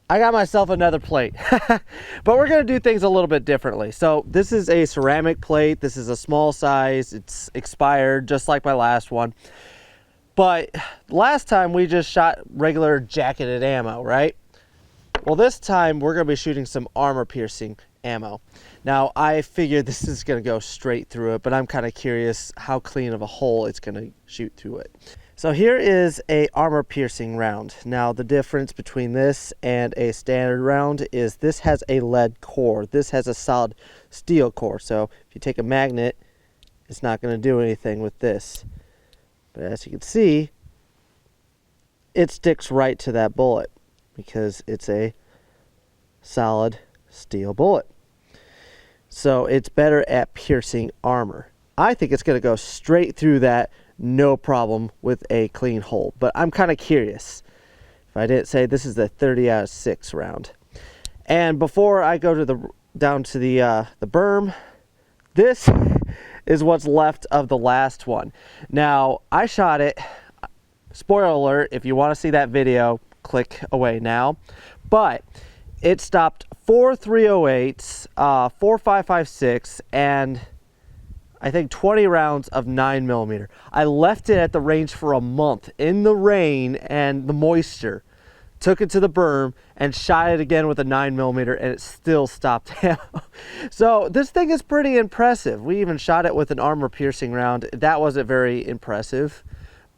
I got myself another plate, but we're gonna do things a little bit differently. So this is a ceramic plate. This is a small size. It's expired, just like my last one. But last time we just shot regular jacketed ammo, right? Well, this time we're gonna be shooting some armor piercing ammo. Now, I figured this is gonna go straight through it, but I'm kind of curious how clean of a hole it's gonna shoot through it. So here is a armor piercing round. Now the difference between this and a standard round is this has a lead core. This has a solid steel core. So if you take a magnet, it's not going to do anything with this. But as you can see, it sticks right to that bullet because it's a solid steel bullet. So it's better at piercing armor. I think it's going to go straight through that, no problem, with a clean hole. But I'm kind of curious. If I didn't say, this is the 30 out of 6 round. And before I go to down to the berm, this is what's left of the last one. Now, I shot it. Spoiler alert, if you want to see that video, click away now. But it stopped 4 308s, 4 5.56, and I think 20 rounds of 9mm. I left it at the range for a month in the rain and the moisture. Took it to the berm and shot it again with a 9mm, and it still stopped ammo. So this thing is pretty impressive. We even shot it with an armor piercing round. That wasn't very impressive,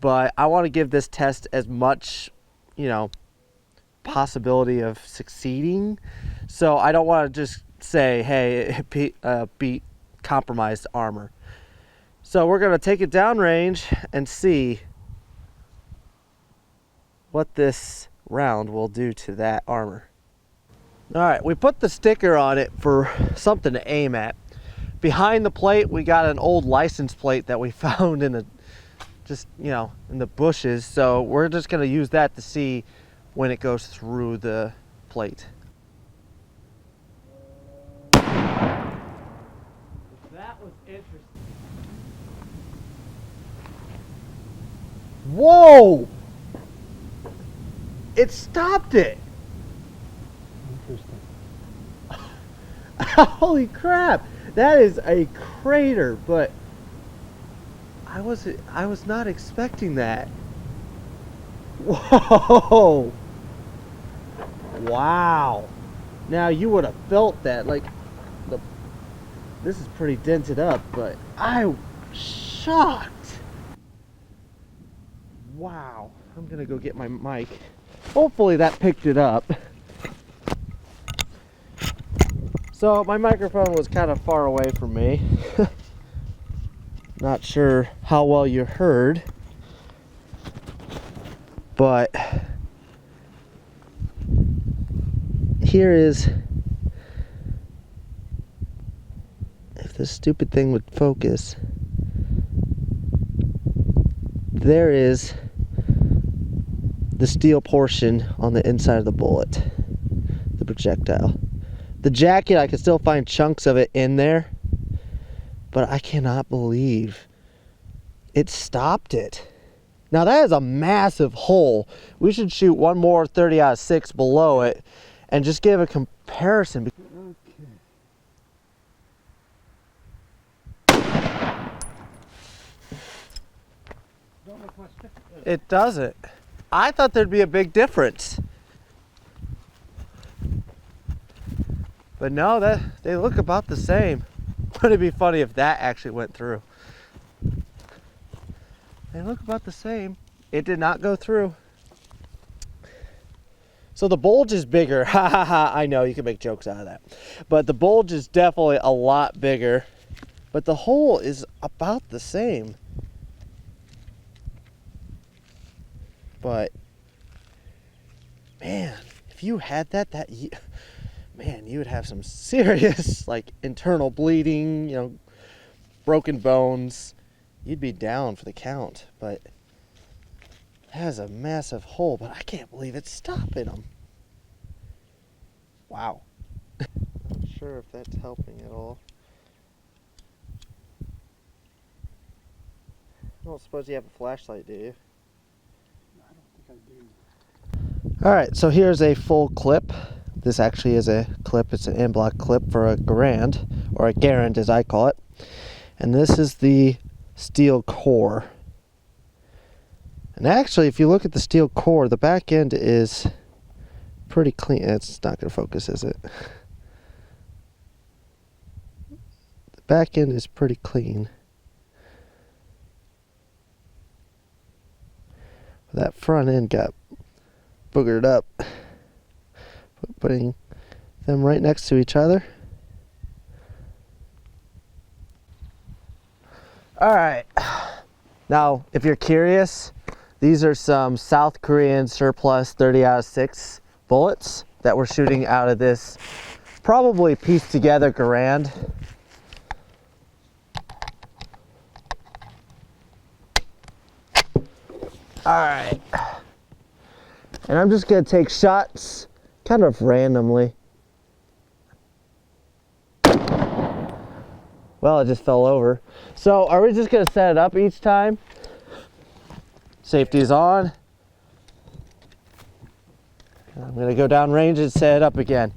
but I want to give this test as much, possibility of succeeding. So I don't want to just say, hey, it beat compromised armor. So we're going to take it downrange and see what this round will do to that armor. All right, we put the sticker on it for something to aim at. Behind the plate, we got an old license plate that we found in in the bushes. So we're just going to use that to see when it goes through the plate. That was interesting. Whoa! It stopped it. Interesting. Holy crap! That is a crater, but I was not expecting that. Whoa! Wow! Now you would have felt that, this is pretty dented up, but I'm shocked. Wow! I'm gonna go get my mic. Hopefully that picked it up. So my microphone was kind of far away from me. Not sure how well you heard, but here is, if this stupid thing would focus, there is the steel portion on the inside of the bullet, the projectile. The jacket, I can still find chunks of it in there, but I cannot believe it stopped it. Now that is a massive hole. We should shoot one more 30 out of 6 below it and just give a comparison. It doesn't. I thought there'd be a big difference. But no, they look about the same. Wouldn't it be funny if that actually went through? They look about the same. It did not go through. So the bulge is bigger. Ha ha ha, I know you can make jokes out of that. But the bulge is definitely a lot bigger. But the hole is about the same. But man, if you had that man, you would have some serious internal bleeding, broken bones. You'd be down for the count. But it has a massive hole, but I can't believe it's stopping them. Wow. Not sure if that's helping at all. I don't suppose you have a flashlight, do you? I don't think I do. All right, so here's a full clip. This actually is a clip. It's an in-block clip for a Garand, or a Garand as I call it. And this is the steel core. And actually, if you look at the steel core, the back end is pretty clean. It's not going to focus, is it? The back end is pretty clean. That front end got boogered up. Putting them right next to each other. All right. Now, if you're curious, these are some South Korean surplus 30-06 bullets that we're shooting out of this probably pieced together Garand. All right. And I'm just going to take shots kind of randomly. Well, it just fell over. So are we just going to set it up each time? Safety's on. I'm going to go down range and set it up again.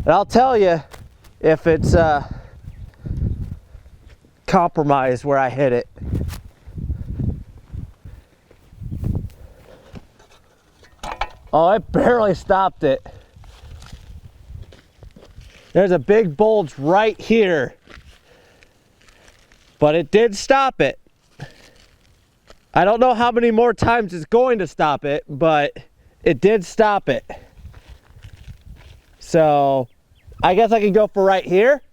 And I'll tell you if it's compromised where I hit it. Oh, it barely stopped it. There's a big bulge right here. But it did stop it. I don't know how many more times it's going to stop it, but it did stop it. So, I guess I can go for right here.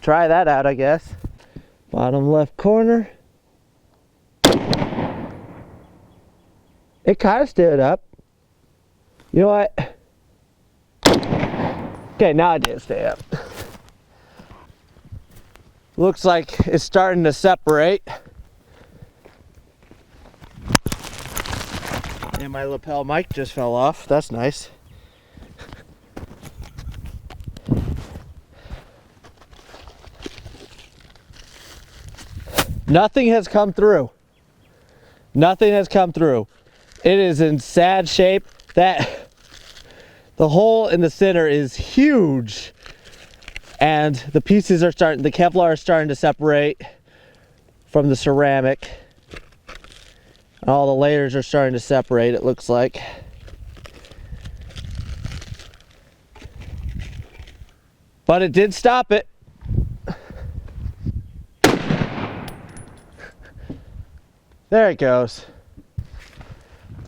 Try that out, I guess. Bottom left corner. It kind of stood up. You know what? Okay, now it did stay up. Looks like it's starting to separate. And my lapel mic just fell off. That's nice. Nothing has come through. Nothing has come through. It is in sad shape. That the hole in the center is huge. And the pieces are starting, the Kevlar is starting to separate from the ceramic. All the layers are starting to separate, it looks like. But it did stop it. There it goes.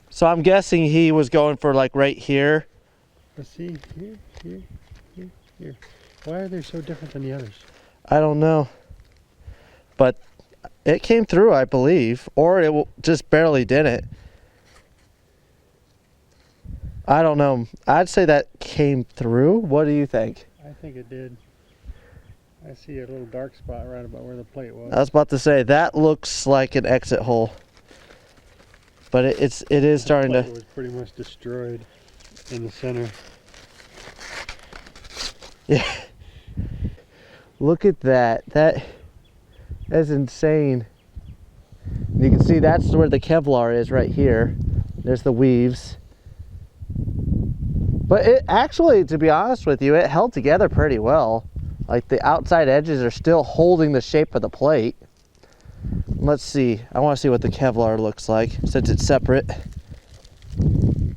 So I'm guessing he was going for like right here. Let's see, here. Why are they so different than the others? I don't know. But it came through, I believe. Or it just barely didn't. I don't know. I'd say that came through. What do you think? I think it did. I see a little dark spot right about where the plate was. I was about to say, that looks like an exit hole. But it is starting to... It was pretty much destroyed in the center. Yeah. Look at that. That's insane. You can see that's where the Kevlar is right here. There's the weaves. But it actually, to be honest with you, it held together pretty well. Like the outside edges are still holding the shape of the plate. Let's see. I want to see what the Kevlar looks like since it's separate. And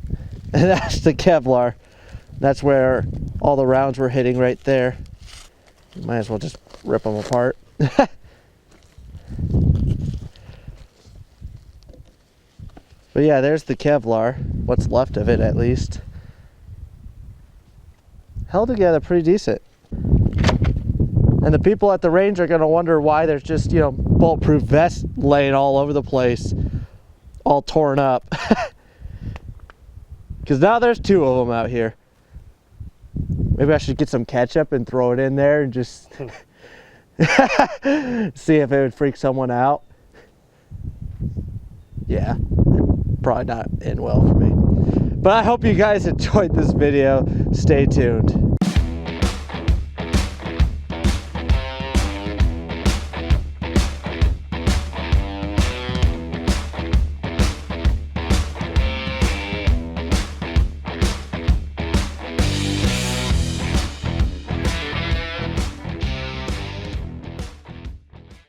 that's the Kevlar. That's where all the rounds were hitting right there. Might as well just rip them apart. But yeah, there's the Kevlar. What's left of it, at least. Held together pretty decent. And the people at the range are going to wonder why there's just, you know, bulletproof vests laying all over the place, all torn up. Because now there's two of them out here. Maybe I should get some ketchup and throw it in there and just see if it would freak someone out. Yeah, probably not end well for me. But I hope you guys enjoyed this video. Stay tuned.